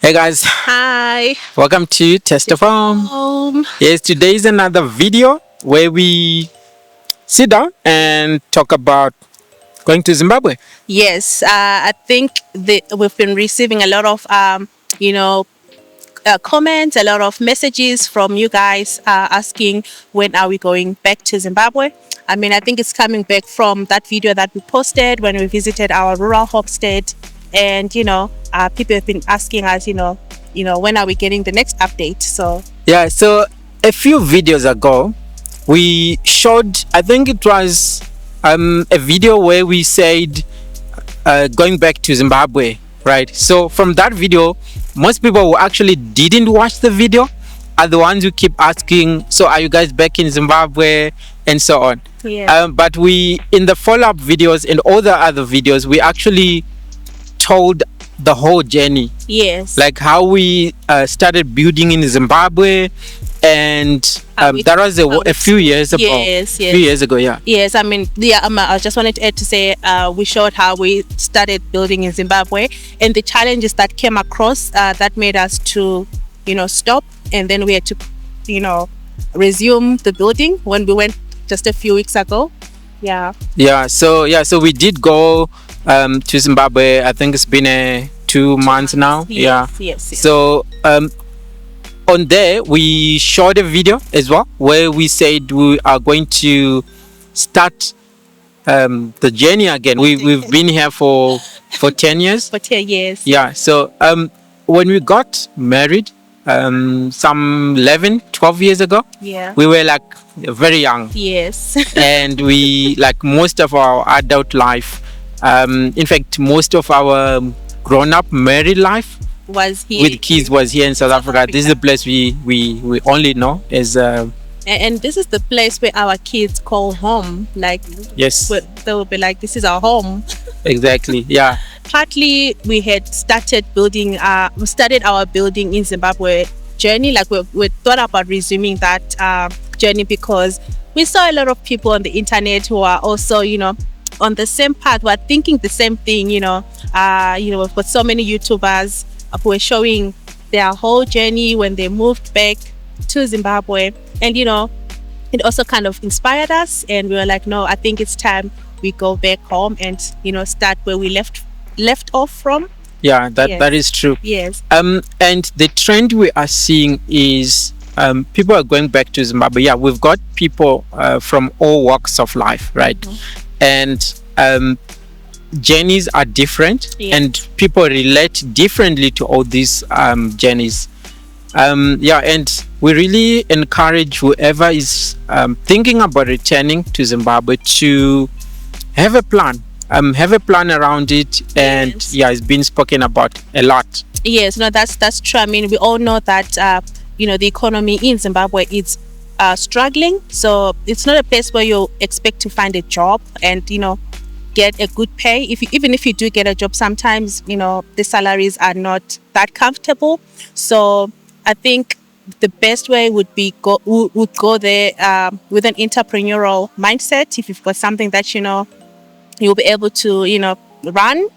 Hey guys, Hi. welcome to Testify. Yes, today is another video where we sit down and talk about going to Zimbabwe. Yes, I think we've been receiving a lot of, comments, a lot of messages from you guys asking when are we going back to Zimbabwe. I mean, I think it's coming back from that video that we posted when we visited our rural homestead, and people have been asking us, when are we getting the next update? So Yeah, so a few videos ago, we showed, I think it was a video where we said going back to Zimbabwe, right? So from that video, most people who actually didn't watch the video are the ones who keep asking, so are you guys back in Zimbabwe, and so on. yeah, But we, in the follow-up videos and all the other videos, we actually told the whole journey, yes, like how we started building in Zimbabwe, and that was a few years ago. Yes, few years ago, yeah. Yes, I mean, I just wanted to add to say we showed how we started building in Zimbabwe and the challenges that came across that made us to, stop, and then we had to, resume the building when we went just a few weeks ago. Yeah. So we did go to Zimbabwe. I think it's been 2 months now. Yes. So on there we showed a video as well where we said we are going to start the journey again. We've been here for 10 years. For 10 years. Yeah. So when we got married some 11-12 years ago, Yeah. we were like very young. Yes. And we, like most of our adult life, in fact most of our grown-up married life Was here with kids was here in South Africa. This is the place we only know as and this is the place where our kids call home. Like, yes, they will be like, this is our home. exactly. Yeah. Partly we had started our building in Zimbabwe journey. Like we thought about resuming that journey because we saw a lot of people on the internet who are also, on the same path, who are thinking the same thing. We've got so many YouTubers who are showing their whole journey when they moved back to Zimbabwe, and it also kind of inspired us, and we were like, no, I think it's time we go back home and start where we left off from. Yeah, that Yes. that is true. Yes. And the trend we are seeing is people are going back to Zimbabwe. Yeah, we've got people from all walks of life, right? And journeys are different, Yes. and people relate differently to all these journeys. And we really encourage whoever is thinking about returning to Zimbabwe to have a plan. Have a plan around it, and Yes. yeah, it's been spoken about a lot. Yes, no, that's true. I mean, we all know that the economy in Zimbabwe is struggling. So it's not a place where you expect to find a job and get a good pay. Even if you do get a job, sometimes the salaries are not that comfortable. So I think the best way would go there with an entrepreneurial mindset. If you've got something that you'll be able to run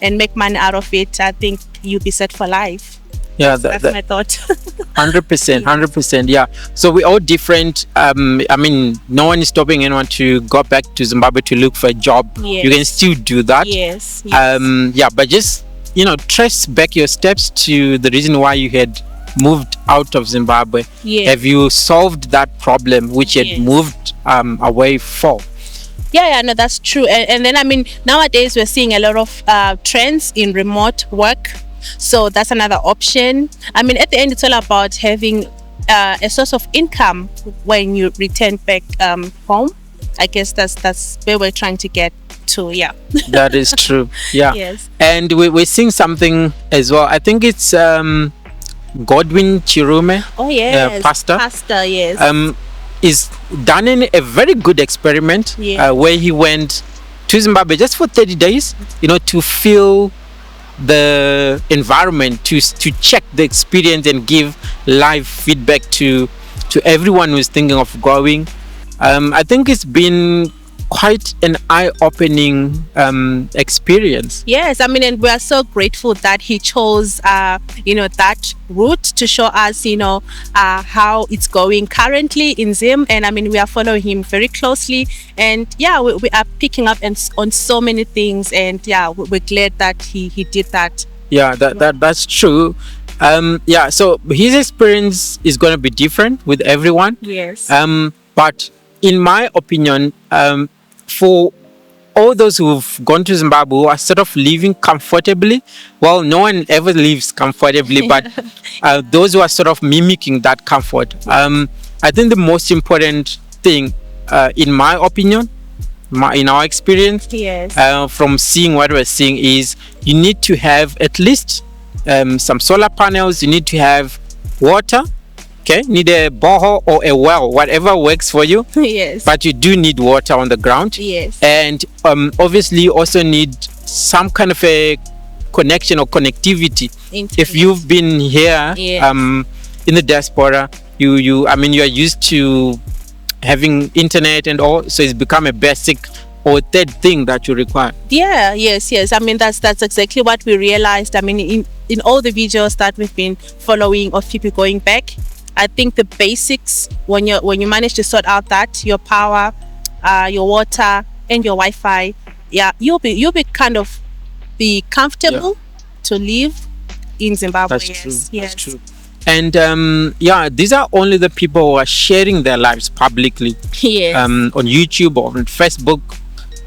and make money out of it, I think you'll be set for life. Yeah, That's my thought. 100%. Yeah. So we're all different. I mean, no one is stopping anyone to go back to Zimbabwe to look for a job. Yes. You can still do that. Yes. Yeah, but just trace back your steps to the reason why you had moved out of Zimbabwe. Yes. Have you solved that problem which you had Yes. moved away for? Yeah, no, that's true. And then, I mean, nowadays we're seeing a lot of trends in remote work. So that's another option. I mean, at the end, it's all about having a source of income when you return back home. I guess that's where we're trying to get to. Yeah. That is true. Yeah. Yes. And we're seeing something as well. I think it's Godwin Chirume. Oh, yes. Pastor. Pastor, yes. Is done in a very good experiment. Yeah. Where he went to Zimbabwe just for 30 days, to feel the environment, to check the experience and give live feedback to everyone who's thinking of going. I think it's been quite an eye-opening experience. Yes, I mean, and we are so grateful that he chose, that route to show us, how it's going currently in Zim. And I mean, we are following him very closely. And yeah, we are picking up on so many things. And yeah, we're glad that he did that. Yeah, that's true. So his experience is going to be different with everyone. Yes. But in my opinion, for all those who've gone to Zimbabwe who are sort of living comfortably, well, no one ever lives comfortably, but those who are sort of mimicking that comfort, I think the most important thing, in my opinion, in our experience, Yes. From seeing what we're seeing, is you need to have at least some solar panels, you need to have water. Okay, need a borehole or a well, whatever works for you. Yes. But you do need water on the ground. Yes. And obviously you also need some kind of a connection or connectivity. Internet. If you've been here, Yes. in the diaspora, you are used to having internet and all, so it's become a basic or third thing that you require. Yeah, yes. I mean, that's exactly what we realized. I mean, in all the videos that we've been following of people going back, I think the basics, when you manage to sort out that your power, your water, and your Wi-Fi, yeah, you'll be kind of be comfortable to live in Zimbabwe. That's true. Yes. That's true. And these are only the people who are sharing their lives publicly. Yes. On YouTube or on Facebook,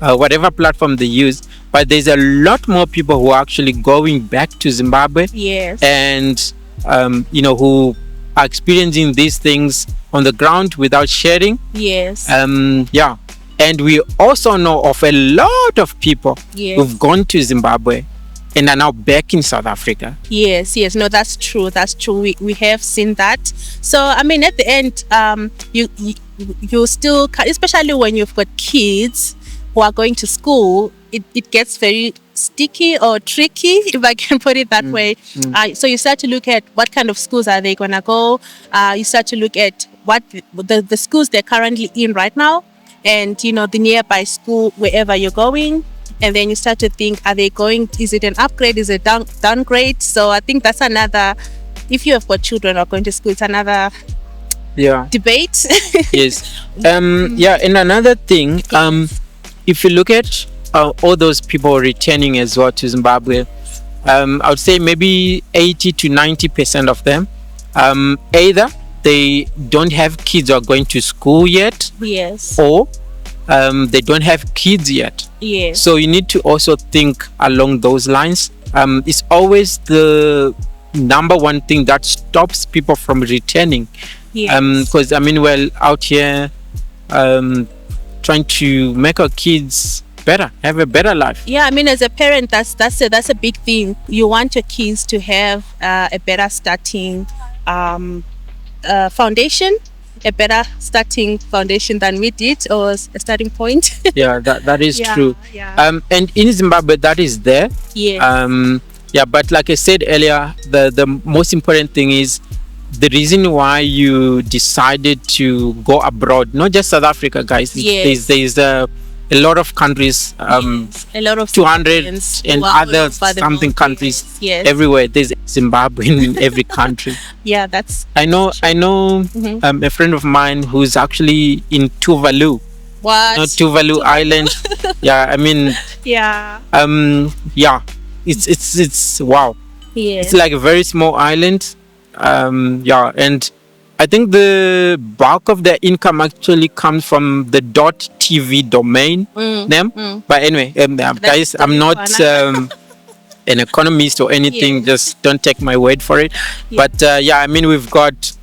whatever platform they use. But there's a lot more people who are actually going back to Zimbabwe. Yes. And who are experiencing these things on the ground without sharing. Yes. And we also know of a lot of people who've gone to Zimbabwe and are now back in South Africa. Yes. No, that's true. We have seen that. So I mean, at the end, you still, especially when you've got kids who are going to school, it gets very sticky or tricky, if I can put it that way. So you start to look at what kind of schools are they gonna go. You start to look at what the schools they're currently in right now, and the nearby school wherever you're going. And then you start to think, are they going? Is it an upgrade? Is it downgrade? So I think that's another. If you have got children or going to school, it's another debate. Yes. And another thing, if you look at all those people returning as well to Zimbabwe, I would say maybe 80 to 90% of them, either they don't have kids or are going to school yet, Yes. or they don't have kids yet. Yes. So you need to also think along those lines. It's always the number one thing that stops people from returning. Yes. Because we're out here trying to make our kids better, have a better life. Yeah, I mean, as a parent, that's a big thing. You want your kids to have a better starting foundation, than we did, or a starting point. Yeah, that is true. Yeah. And in Zimbabwe, that is there. Yes. But like I said earlier, the most important thing is the reason why you decided to go abroad, not just South Africa, guys. Yes. There's a lot of countries, a lot of 200 Zimbabweans and who are all other over the something world. countries. Yes. Everywhere there's Zimbabwean in every country. Yeah, that's. I know a friend of mine who's actually in Tuvalu. What? Not Tuvalu Island. Yeah, Yeah. it's wow. Yes. It's like a very small island. And I think the bulk of their income actually comes from the .tv domain name. But anyway, guys, I'm not an economist or anything. Yes. Just don't take my word for it. But we've got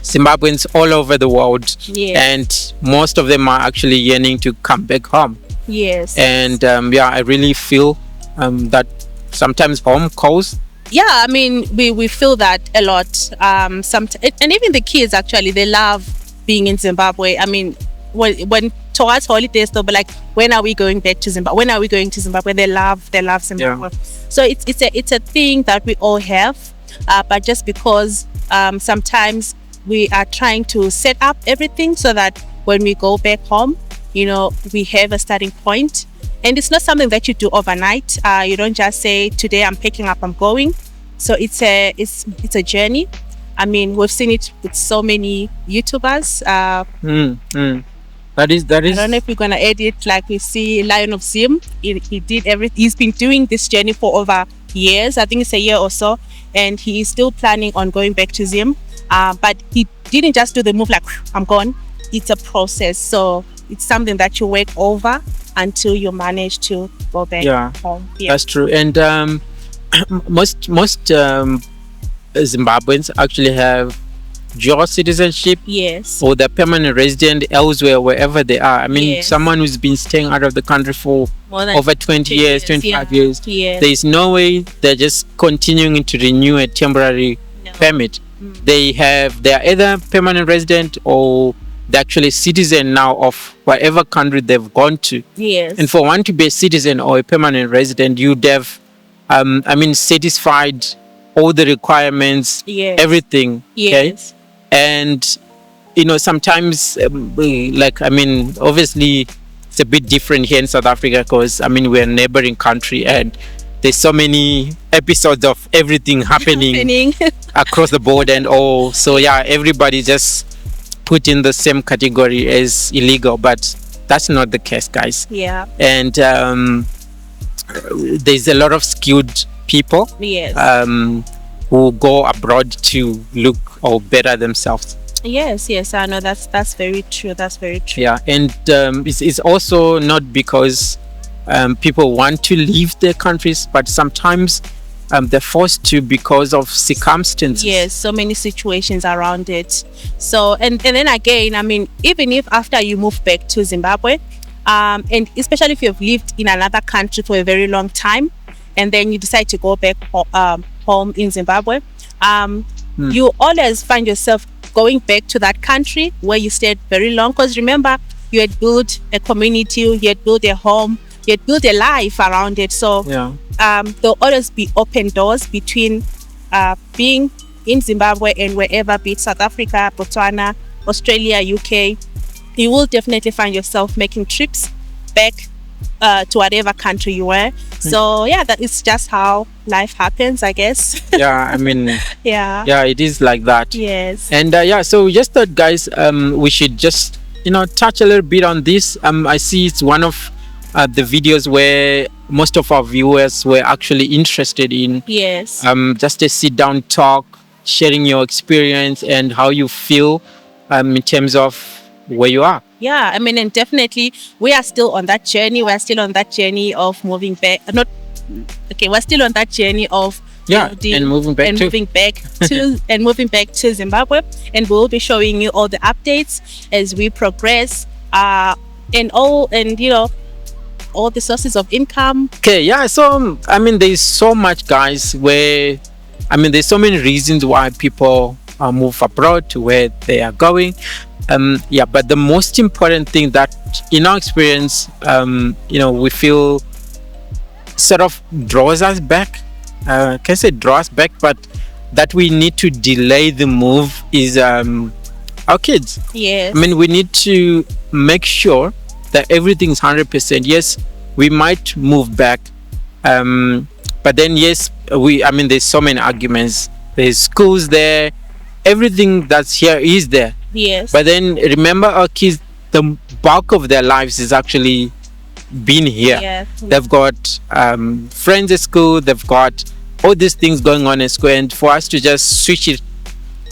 Zimbabweans all over the world. Yes. And most of them are actually yearning to come back home. Yes. And I really feel that sometimes home calls. Yeah, I mean, we feel that a lot. And even the kids, actually, they love being in Zimbabwe. I mean, when towards holidays, they'll be like, when are we going back to Zimbabwe? When are we going to Zimbabwe? They love Zimbabwe. Yeah. So it's a thing that we all have. But just because sometimes we are trying to set up everything so that when we go back home, we have a starting point, and it's not something that you do overnight. You don't just say, today I'm picking up, I'm going. So it's a journey. I mean, we've seen it with so many YouTubers. That is. I don't know if we're gonna edit, like we see Lion of Zim. He did everything. He's been doing this journey for over years. I think it's a year or so, and he is still planning on going back to Zim. But he didn't just do the move like I'm gone. It's a process, so it's something that you work over until you manage to go back home. Yeah, that's true. And most Zimbabweans actually have dual citizenship, yes, or they're permanent resident elsewhere, wherever they are. I mean, someone who's been staying out of the country for more than over 20 years, 25 years, yes. There's no way they're just continuing to renew a temporary permit. They're either permanent resident or they're actually citizen now of whatever country they've gone to. Yes. And for one to be a citizen or a permanent resident, you'd have, satisfied all the requirements, everything. Yes. Okay? And, sometimes, obviously, it's a bit different here in South Africa because, we're a neighboring country and there's so many episodes of everything happening across the board and all. So, everybody just put in the same category as illegal, but that's not the case, guys. Yeah. And there's a lot of skilled people who go abroad to look or better themselves. Yes, I know that's very true. That's very true. Yeah, and it's also not because people want to leave their countries, but sometimes they're forced to because of circumstances. Yes, so many situations around it. So and then again, even if after you move back to Zimbabwe, and especially if you've lived in another country for a very long time, and then you decide to go back home in Zimbabwe, you always find yourself going back to that country where you stayed very long. Because remember, you had built a community, you had built a home, you had built a life around it. So there'll always be open doors between being in Zimbabwe and wherever, be it South Africa, Botswana, Australia, UK. You will definitely find yourself making trips back to whatever country you were. So that is just how life happens, I guess. Yeah, it is like that. Yes. And so we just thought, guys, we should just touch a little bit on this. I see it's one of the videos where most of our viewers were actually interested in. Yes. Just a sit down talk, sharing your experience and how you feel in terms of where you are. Yeah, and definitely we are still on that journey. We're still on that journey of moving back. We're still on that journey of moving back to Zimbabwe, and we'll be showing you all the updates as we progress, and all the sources of income. Okay, so there's so much, guys, where there's so many reasons why people move abroad to where they are going. But the most important thing that in our experience, we feel sort of draws us back. Can I say draw us back, but that we need to delay the move is our kids. Yes. We need to make sure that everything's 100%. Yes, we might move back, but then there's so many arguments. There's schools there, everything that's here is there. Yes. But then remember, our kids, the bulk of their lives is actually being here. Yes. They've got friends at school, they've got all these things going on at school, and for us to just switch it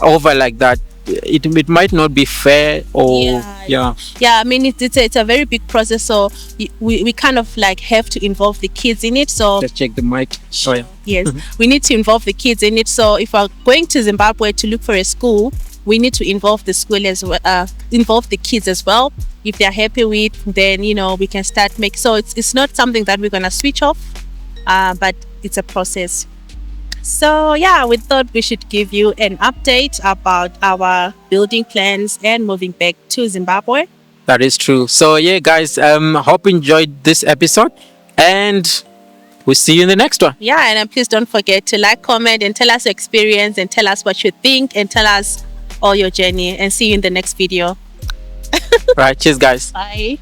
over like that, it might not be fair. Or it's a very big process, so we kind of like have to involve the kids in it. So let's check the mic. Yes. We need to involve the kids in it. So if we're going to Zimbabwe to look for a school, we need to involve the school as well, involve the kids as well. If they're happy with, then we can start so it's not something that we're gonna switch off, but it's a process. So we thought we should give you an update about our building plans and moving back to Zimbabwe. That is true. So guys, hope you enjoyed this episode, and we'll see you in the next one. And please don't forget to like, comment, and tell us your experience, and tell us what you think, and tell us all your journey, and see you in the next video. Right, cheers, guys. Bye.